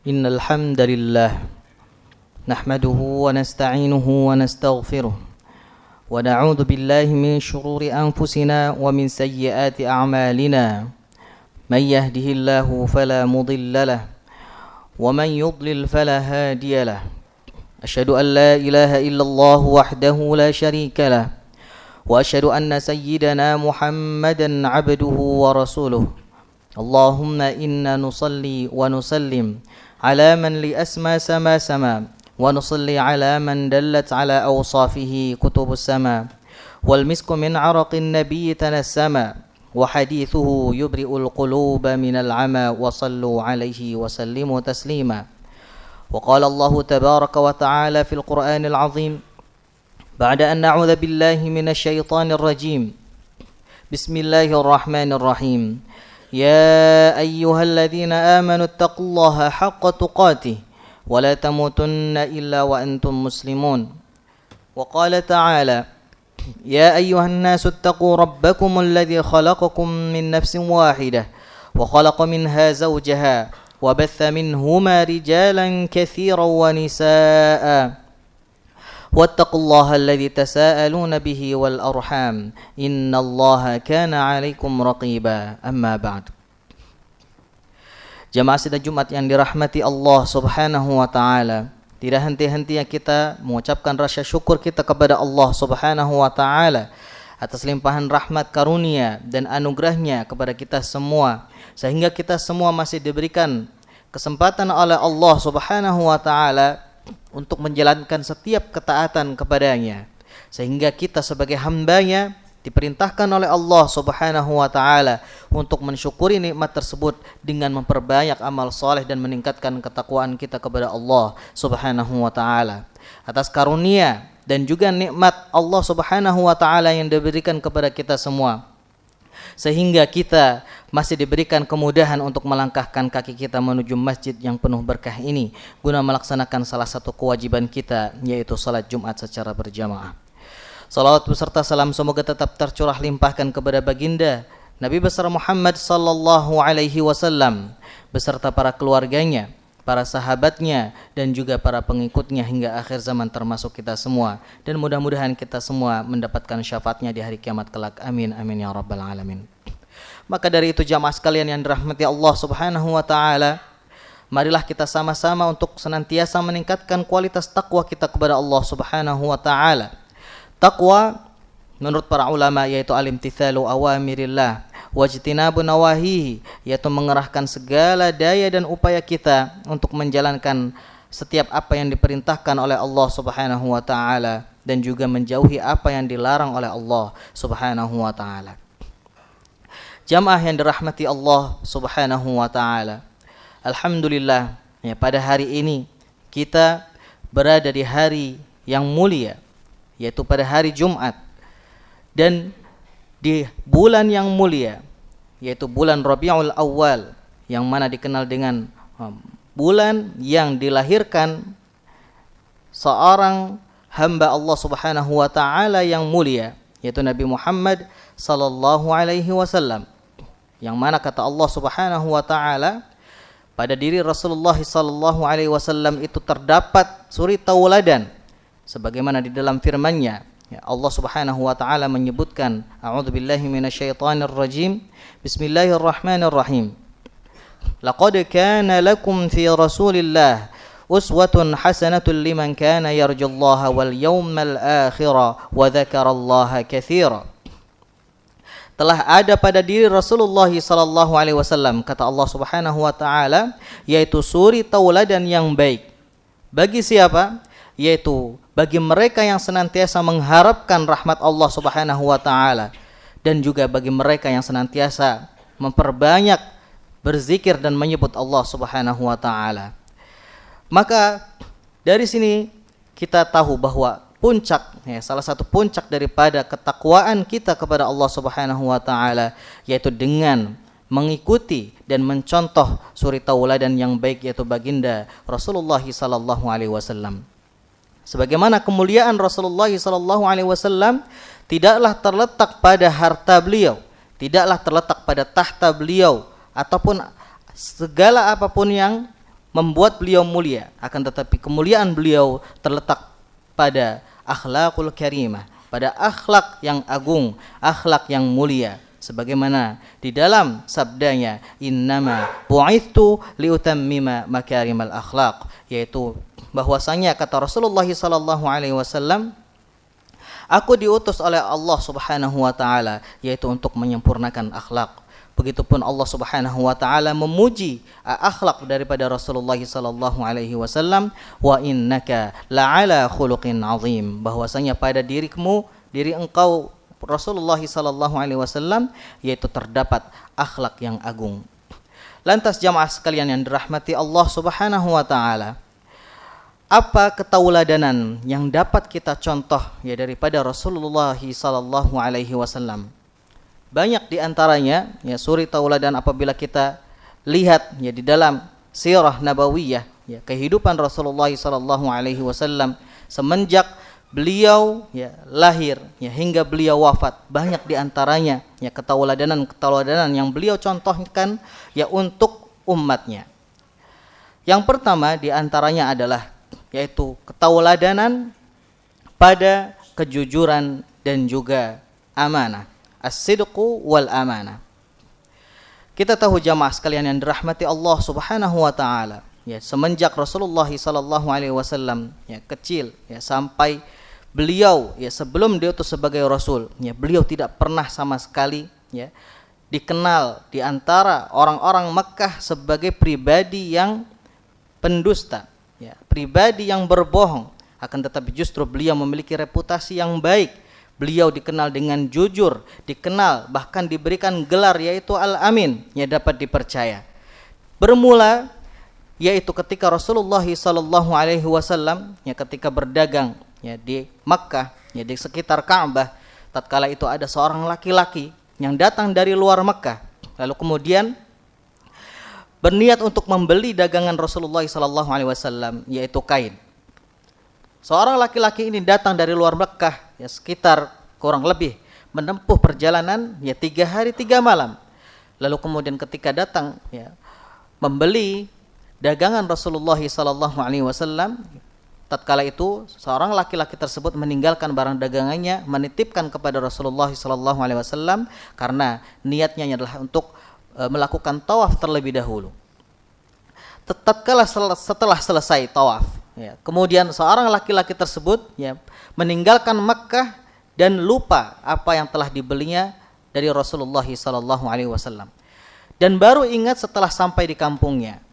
إن الحمد لله نحمده ونستعينه ونستغفره ونعوذ بالله من شرور أنفسنا ومن سيئات أعمالنا من يهده الله فلا مضل له ومن يضلل فلا هادي له أشهد أن لا إله إلا الله وحده لا شريك له وأشهد أن سيدنا محمدا عبده ورسوله اللهم إنا نصلي ونسلم على من لأسمى سما ونصلي على من دلت على أوصافه كتب السماء والمسك من عرق النبي تنسما وحديثه يبرئ القلوب من العمى وصلوا عليه وسلموا تسليما وقال الله تبارك وتعالى في القرآن العظيم بعد أن نعوذ بالله من الشيطان الرجيم بسم الله الرحمن الرحيم يا أيها الذين آمنوا اتقوا الله حق تقاته ولا تموتن إلا وأنتم مسلمون وقال تعالى يا أيها الناس اتقوا ربكم الذي خلقكم من نفس واحدة وخلق منها زوجها وبث منهما رجالا كثيرا ونساء واتقوا الله الذي تساءلون به والأرحام إن الله كان عليكم رقيبا أما بعد. Jamaah sidang Jumat yang dirahmati Allah Subhanahu wa taala, tidak henti-hentinya kita mengucapkan rasa syukur kita kepada Allah Subhanahu wa taala atas limpahan rahmat karunia dan anugerahnya kepada kita semua, sehingga kita semua masih diberikan kesempatan oleh Allah Subhanahu wa taala untuk menjalankan setiap ketaatan kepadanya, sehingga kita sebagai hambanya diperintahkan oleh Allah Subhanahu wa taala untuk mensyukuri nikmat tersebut dengan memperbanyak amal saleh dan meningkatkan ketakwaan kita kepada Allah Subhanahu wa taala atas karunia dan juga nikmat Allah Subhanahu wa taala yang diberikan kepada kita semua, sehingga kita masih diberikan kemudahan untuk melangkahkan kaki kita menuju masjid yang penuh berkah ini guna melaksanakan salah satu kewajiban kita, yaitu salat Jumat secara berjamaah. Salawat beserta salam semoga tetap tercurah limpahkan kepada baginda Nabi besar Muhammad sallallahu alaihi wasallam beserta para keluarganya, para sahabatnya dan juga para pengikutnya hingga akhir zaman, termasuk kita semua, dan mudah-mudahan kita semua mendapatkan syafaatnya di hari kiamat kelak. Amin amin ya rabbal alamin. Maka dari itu jamaah sekalian yang dirahmati Allah Subhanahu wa taala, marilah kita sama-sama untuk senantiasa meningkatkan kualitas takwa kita kepada Allah Subhanahu wa taala. Takwa menurut para ulama yaitu alimtithalu awamirillah wajtinabu nawahihi, yaitu mengerahkan segala daya dan upaya kita untuk menjalankan setiap apa yang diperintahkan oleh Allah Subhanahu wa taala dan juga menjauhi apa yang dilarang oleh Allah Subhanahu wa taala. Jamaah yang dirahmati Allah Subhanahu wa taala, alhamdulillah ya, pada hari ini kita berada di hari yang mulia, yaitu pada hari Jumat, dan di bulan yang mulia, yaitu bulan Rabiul Awal, yang mana dikenal dengan bulan yang dilahirkan seorang hamba Allah Subhanahu wa taala yang mulia, yaitu Nabi Muhammad sallallahu alaihi wasallam, yang mana kata Allah Subhanahu wa taala, pada diri Rasulullah sallallahu alaihi wasallam itu terdapat suri tauladan, sebagaimana di dalam firman-Nya Allah Subhanahu wa taala menyebutkan, a'udzubillahi minasyaitonir rajim, bismillahirrahmanirrahim, laqad kana lakum fi rasulillah uswatun hasanatun liman kana yarjullaha wal yawmal akhira wa dzakarallaha katsira. Telah ada pada diri Rasulullah sallallahu alaihi wasallam, kata Allah Subhanahu wa taala, yaitu suri tauladan yang baik. Bagi siapa? Yaitu bagi mereka yang senantiasa mengharapkan rahmat Allah Subhanahu wa taala, dan juga bagi mereka yang senantiasa memperbanyak berzikir dan menyebut Allah Subhanahu wa taala. Maka dari sini kita tahu bahwa puncak, salah satu puncak daripada ketakwaan kita kepada Allah Subhanahu wa taala yaitu dengan mengikuti dan mencontoh suri tauladan yang baik, yaitu baginda Rasulullah sallallahu alaihi wasallam. Sebagaimana kemuliaan Rasulullah sallallahu alaihi wasallam tidaklah terletak pada harta beliau, tidaklah terletak pada tahta beliau ataupun segala apapun yang membuat beliau mulia, akan tetapi kemuliaan beliau terletak pada akhlakul karimah, pada akhlak yang agung, akhlak yang mulia. Sebagaimana di dalam sabdanya, innama bu'ithtu liutammima makarimal akhlak, yaitu bahwasanya kata Rasulullah sallallahu alaihi wasallam, aku diutus oleh Allah Subhanahu wa taala yaitu untuk menyempurnakan akhlak. Begitupun Allah Subhanahu wa taala memuji akhlak daripada Rasulullah sallallahu alaihi wasallam, wa innaka la'ala khuluqin azim, bahwasanya pada diri engkau Rasulullah sallallahu alaihi wasallam yaitu terdapat akhlak yang agung. Lantas jamaah sekalian yang dirahmati Allah Subhanahu wa taala, apa ketauladanan yang dapat kita contoh ya daripada Rasulullah sallallahu alaihi wasallam? Banyak di antaranya ya suri tauladan apabila kita lihat ya di dalam sirah nabawiyah ya kehidupan Rasulullah sallallahu alaihi wasallam semenjak beliau ya lahir ya hingga beliau wafat, banyak di antaranya ya ketauladanan yang beliau contohkan ya untuk umatnya. Yang pertama di antaranya adalah yaitu ketauladanan pada kejujuran dan juga amanah, as-sidqu wal amanah. Kita tahu jamaah sekalian yang dirahmati Allah Subhanahu wa taala, ya semenjak Rasulullah sallallahu alaihi wasallam ya kecil ya sampai beliau ya sebelum diutus sebagai rasul ya beliau tidak pernah sama sekali ya dikenal di antara orang-orang Mekah sebagai pribadi yang pendusta ya, pribadi yang berbohong, akan tetapi justru beliau memiliki reputasi yang baik. Beliau dikenal dengan jujur, dikenal bahkan diberikan gelar yaitu Al-Amin, yang dapat dipercaya. Bermula yaitu ketika Rasulullah sallallahu alaihi wasallam ya ketika berdagang ya di Makkah ya di sekitar Ka'bah, tatkala itu ada seorang laki-laki yang datang dari luar Makkah lalu kemudian berniat untuk membeli dagangan Rasulullah sallallahu alaihi wasallam yaitu kain. Seorang laki-laki ini datang dari luar Makkah ya sekitar kurang lebih menempuh perjalanan ya 3 hari 3 malam. Lalu kemudian ketika datang ya membeli dagangan Rasulullah sallallahu alaihi wasallam, tatkala itu seorang laki-laki tersebut meninggalkan barang dagangannya, menitipkan kepada Rasulullah sallallahu alaihi wasallam karena niatnya adalah untuk melakukan tawaf terlebih dahulu. Tatkala setelah selesai tawaf, ya, kemudian seorang laki-laki tersebut ya meninggalkan Makkah dan lupa apa yang telah dibelinya dari Rasulullah sallallahu alaihi wasallam. Dan baru ingat setelah sampai di kampungnya.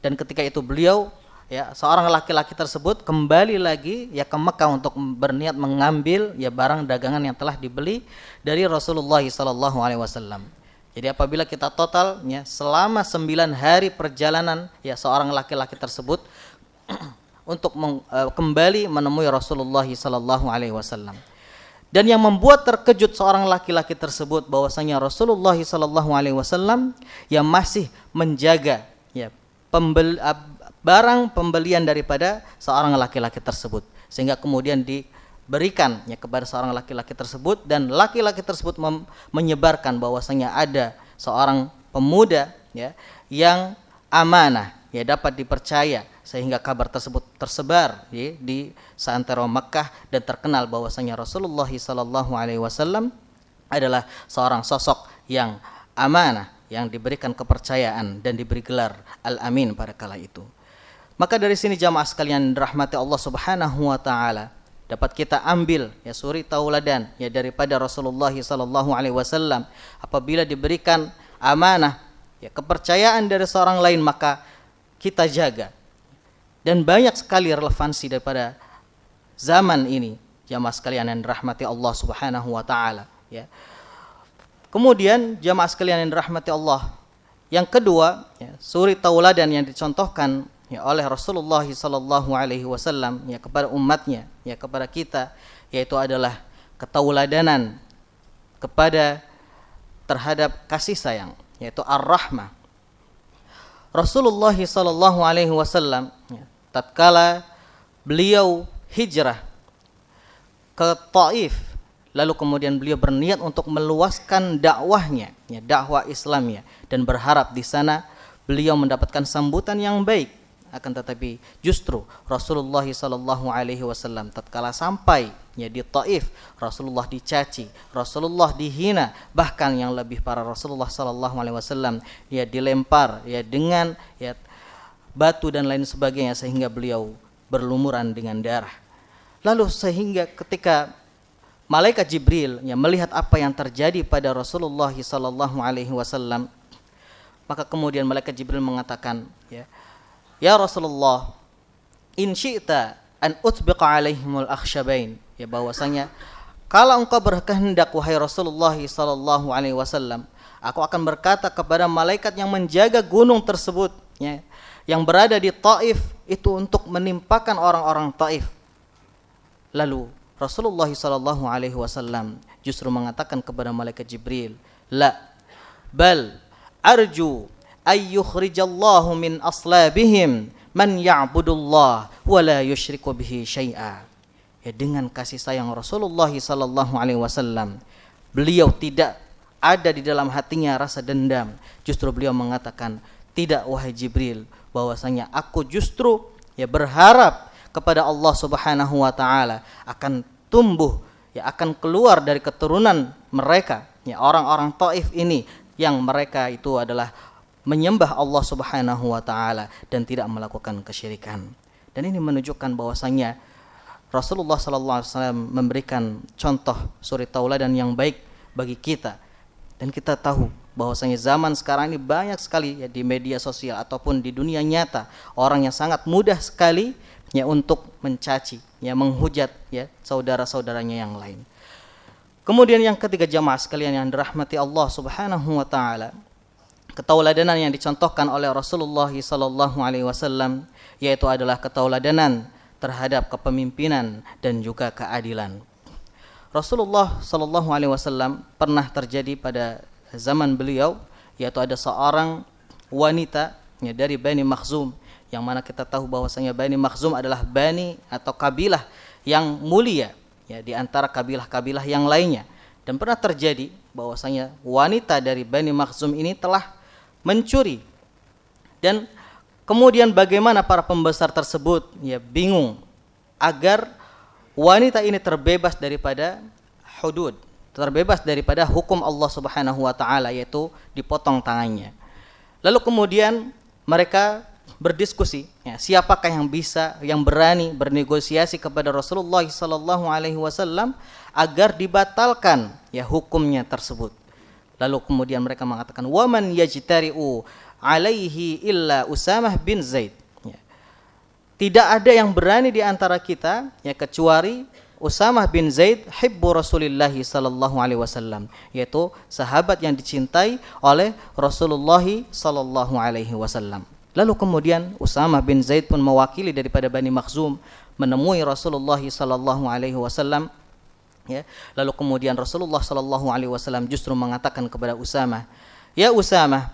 Dan ketika itu beliau ya seorang laki-laki tersebut kembali lagi ya ke Mekah untuk berniat mengambil ya barang dagangan yang telah dibeli dari Rasulullah sallallahu alaihi wasallam. Jadi apabila kita total ya selama 9 hari perjalanan ya seorang laki-laki tersebut untuk kembali menemui Rasulullah sallallahu alaihi wasallam. Dan yang membuat terkejut seorang laki-laki tersebut bahwasanya Rasulullah sallallahu alaihi wasallam yang masih menjaga ya barang pembelian daripada seorang laki-laki tersebut, sehingga kemudian diberikan ya kepada seorang laki-laki tersebut, dan laki-laki tersebut menyebarkan bahwasanya ada seorang pemuda ya yang amanah ya dapat dipercaya, sehingga kabar tersebut tersebar ya, di seantero Makkah dan terkenal bahwasanya Rasulullah sallallahu alaihi wasallam adalah seorang sosok yang amanah, yang diberikan kepercayaan dan diberi gelar Al-Amin pada kala itu. Maka dari sini jamaah sekalian rahmati Allah Subhanahu wa taala, dapat kita ambil ya suri tauladan ya daripada Rasulullah sallallahu alaihi wasallam. Apabila diberikan amanah ya kepercayaan dari seorang lain, maka kita jaga. Dan banyak sekali relevansi daripada zaman ini jamaah sekalian yang dirahmati Allah Subhanahu wa taala ya. Kemudian jamaah sekalian yang dirahmati Allah, yang kedua ya, suri tauladan yang dicontohkan ya oleh Rasulullah sallallahu alaihi wasallam ya kepada umatnya ya kepada kita, yaitu adalah ketauladanan kepada terhadap kasih sayang, yaitu ar-rahmah. Rasulullah sallallahu alaihi wasallam ya, tatkala beliau hijrah ke Taif, lalu kemudian beliau berniat untuk meluaskan dakwahnya, ya, dakwah Islamnya, dan berharap di sana beliau mendapatkan sambutan yang baik, akan tetapi justru Rasulullah sallallahu alaihi wasallam tatkala sampai ya di Taif, Rasulullah dicaci, Rasulullah dihina, bahkan yang lebih parah Rasulullah sallallahu alaihi wasallam ya dilempar ya dengan ya batu dan lain sebagainya sehingga beliau berlumuran dengan darah. Lalu sehingga ketika malaikat Jibril ya melihat apa yang terjadi pada Rasulullah sallallahu alaihi wasallam, maka kemudian malaikat Jibril mengatakan, ya Rasulullah, in syi'ta an utbiqa alaihimul akhsyabain, ya bahwasanya kalau engkau berkehendak wahai Rasulullah sallallahu alaihi wasallam, aku akan berkata kepada malaikat yang menjaga gunung tersebut ya, yang berada di Taif itu untuk menimpakan orang-orang Taif. Lalu Rasulullah sallallahu alaihi wasallam justru mengatakan kepada malaikat Jibril, la bal arju ayyukhrijallahu min aslabihim man ya'budullah wa la yusyriku bihi syai'a. Ya, dengan kasih sayang Rasulullah sallallahu alaihi wasallam, beliau tidak ada di dalam hatinya rasa dendam. Justru beliau mengatakan, tidak wahai Jibril, bahwasanya aku justru ya berharap kepada Allah Subhanahu wa taala akan tumbuh ya akan keluar dari keturunan mereka ya orang-orang Taif ini yang mereka itu adalah menyembah Allah Subhanahu wa taala dan tidak melakukan kesyirikan. Dan ini menunjukkan bahwasanya Rasulullah sallallahu alaihi wasallam memberikan contoh suri tauladan yang baik bagi kita. Dan kita tahu bahwasanya zaman sekarang ini banyak sekali ya di media sosial ataupun di dunia nyata orang yang sangat mudah sekali ya untuk mencaci, ya menghujat ya saudara-saudaranya yang lain. Kemudian yang ketiga jamaah sekalian yang dirahmati Allah Subhanahu wa taala, ketauladanan yang dicontohkan oleh Rasulullah sallallahu alaihi wasallam yaitu adalah ketauladanan terhadap kepemimpinan dan juga keadilan. Rasulullah sallallahu alaihi wasallam pernah terjadi pada zaman beliau yaitu ada seorang wanita ya, dari Bani Makhzum, yang mana kita tahu bahwasanya Bani Makhzum adalah bani atau kabilah yang mulia ya di antara kabilah-kabilah yang lainnya. Dan pernah terjadi bahwasanya wanita dari Bani Makhzum ini telah mencuri. Dan kemudian bagaimana para pembesar tersebut ya bingung agar wanita ini terbebas daripada hudud, terbebas daripada hukum Allah Subhanahu wa taala yaitu dipotong tangannya. Lalu kemudian mereka berdiskusi ya, siapakah yang bisa, yang berani bernegosiasi kepada Rasulullah sallallahu alaihi wasallam agar dibatalkan ya hukumnya tersebut. Lalu kemudian mereka mengatakan, wa man yajtari'u alaihi illa Usamah bin Zaid ya. Tidak ada yang berani di antara kita ya kecuali Usamah bin Zaid hibbu Rasulullah sallallahu alaihi wasallam, yaitu sahabat yang dicintai oleh Rasulullah sallallahu alaihi wasallam. Lalu kemudian Usamah bin Zaid pun mewakili daripada Bani Makhzum menemui Rasulullah sallallahu alaihi wasallam ya. Lalu kemudian Rasulullah sallallahu alaihi wasallam justru mengatakan kepada Usamah, "Ya Usamah,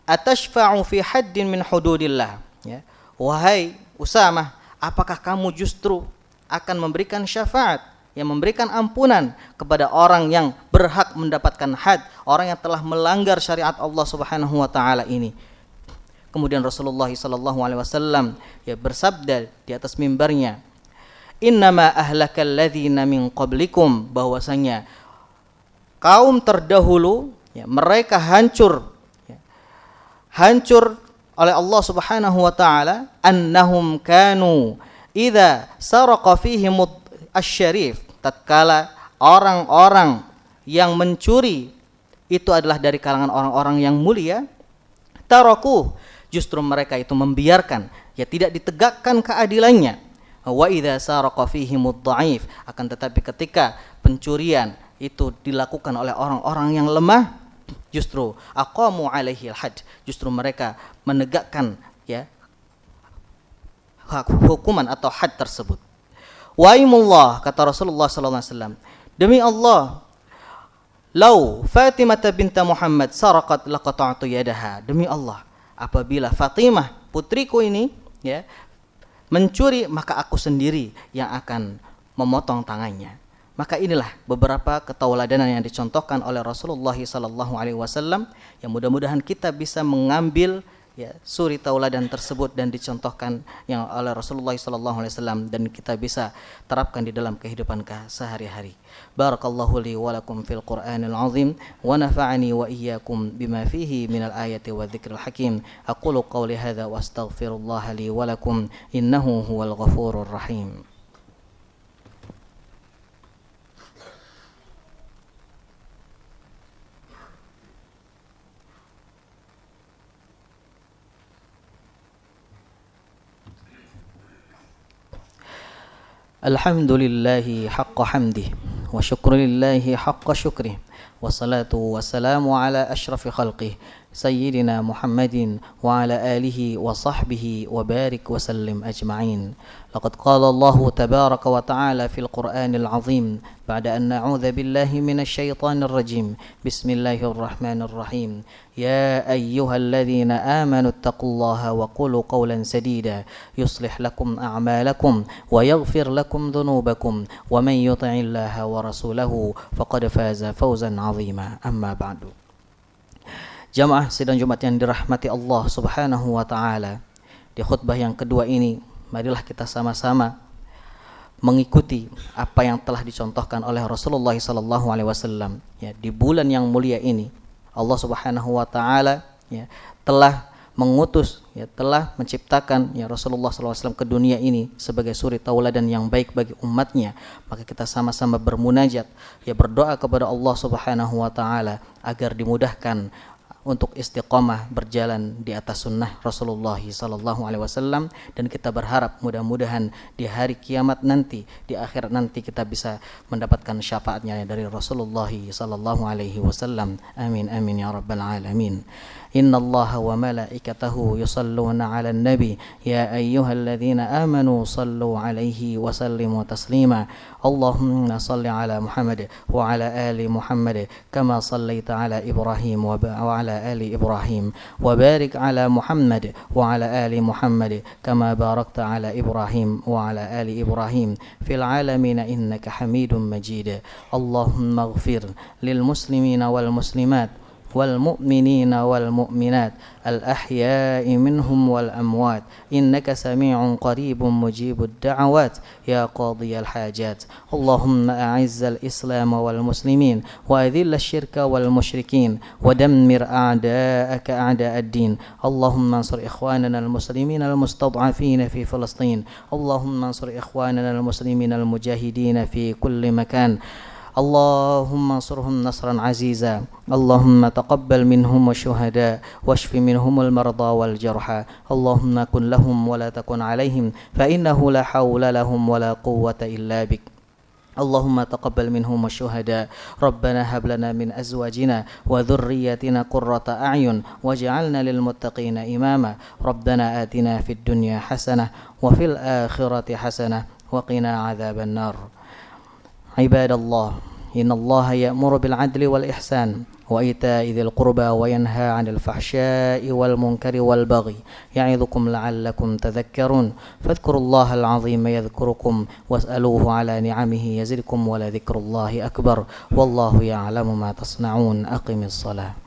atashfa'u fi haddin min hududillah?" Ya. Wahai Usamah, apakah kamu justru akan memberikan syafaat, yang memberikan ampunan kepada orang yang berhak mendapatkan had, orang yang telah melanggar syariat Allah Subhanahu wa taala ini? Kemudian Rasulullah sallallahu alaihi wasallam ya bersabda di atas mimbarnya, "Innama ahlakal ladzina min qablikum," bahwasanya kaum terdahulu ya, mereka hancur oleh Allah Subhanahu wa taala, annahum kanu idza saraqa fihim asy-syarif, tatkala orang-orang yang mencuri itu adalah dari kalangan orang-orang yang mulia, taraku, justru mereka itu membiarkan ya tidak ditegakkan keadilannya. Wa idza saraqa fihimud dhaif, akan tetapi ketika pencurian itu dilakukan oleh orang-orang yang lemah, justru aqamu alaihi al-had, justru mereka menegakkan ya hukuman atau had tersebut. Waimullah, kata Rasulullah sallallahu alaihi wasallam, demi Allah, lau Fatimah binta Muhammad saraqat laqata'tu yadaha, demi Allah, apabila Fatimah putriku ini ya mencuri, maka aku sendiri yang akan memotong tangannya. Maka inilah beberapa ketauladanan yang dicontohkan oleh Rasulullah sallallahu alaihi wasallam yang mudah-mudahan kita bisa mengambil ya suri tauladan tersebut dan dicontohkan yang oleh Rasulullah SAW dan kita bisa terapkan di dalam kehidupan sehari-hari. Barakallahu li wa lakum fil Qur'anil azim wa nafa'ani wa iyyakum bima fihi minal ayati wa dzikril hakim. Aqulu qawli hadza wa astaghfirullah li wa lakum innahu huwal ghafurur rahim. Alhamdulillahi haqqa hamdih wa syukrillahi haqqa syukrih wassalatu wassalamu ala asyrafil khalqih sayyidina Muhammadin wa ala alihi wa sahbihi wa barik wa sallim ajma'in. Laqad qala Allah tabaraka wa ta'ala fil Qur'anil azim ba'da an na'udzu billahi minasy syaithanir rajim. Bismillahirrahmanirrahim. Ya ayyuhalladzina amanu taqullaha wa qulu qawlan sadida yuslih lakum a'malakum wa yaghfir lakum dhunubakum wa man yuti'illaha wa rasulahu faqad faza fawzan 'azima. Amma ba'du. Jamaah sidang Jumat yang dirahmati Allah Subhanahu wa taala. Di khutbah yang kedua ini, marilah kita sama-sama mengikuti apa yang telah dicontohkan oleh Rasulullah sallallahu alaihi wasallam ya di bulan yang mulia ini. Allah Subhanahu wa taala ya telah mengutus ya telah menciptakan ya Rasulullah sallallahu alaihi wasallam ke dunia ini sebagai suri tauladan yang baik bagi umatnya. Maka kita sama-sama bermunajat ya berdoa kepada Allah Subhanahu wa taala agar dimudahkan untuk istiqamah berjalan di atas sunnah Rasulullah sallallahu alaihi wasallam, dan kita berharap mudah-mudahan di hari kiamat nanti, di akhirat nanti kita bisa mendapatkan syafaatnya dari Rasulullah sallallahu alaihi wasallam. Amin amin ya rabbal alamin. Innallaha wa malaikatahu yusalluna 'alan nabi ya ayyuhalladzina amanu sallu 'alaihi wa sallimu taslima. Allahumma salli 'ala Muhammad wa 'ala ali Muhammad kama sallaita 'ala Ibrahim wa 'ala ali Ibrahim wa barik 'ala Muhammad wa 'ala ali Muhammad kama barakta 'ala Ibrahim wa 'ala ali Ibrahim fil 'alamin innaka Hamidum Majid. Allahumma ighfir lil muslimina wal muslimat والمؤمنين والمؤمنات الأحياء منهم والأموات إنك سميع قريب مجيب الدعوات يا قاضي الحاجات. اللهم أعز الإسلام والمسلمين وأذل الشرك والمشركين ودمر أعداءك أعداء الدين. اللهم انصر إخواننا المسلمين المستضعفين في فلسطين. اللهم انصر إخواننا المسلمين المجاهدين في كل مكان. اللهم انصرهم نصرا عزيزا. اللهم تقبل منهم الشهداء واشف منهم المرضى والجرحى. اللهم كن لهم ولا تكن عليهم فإنه لا حول لهم ولا قوة إلا بك. اللهم تقبل منهم الشهداء. ربنا هب لنا من أزواجنا وذرياتنا قرة أعين واجعلنا للمتقين إماما. ربنا آتنا في الدنيا حسنة وفي الآخرة حسنة وقنا عذاب النار. عباد الله إن الله يأمر بالعدل والإحسان وإيتاء ذي القربى وينهى عن الفحشاء والمنكر والبغي يعظكم لعلكم تذكرون. فاذكروا الله العظيم يذكركم واسألوه على نعمه يزدكم ولذكر الله أكبر والله يعلم ما تصنعون. أقم الصلاة.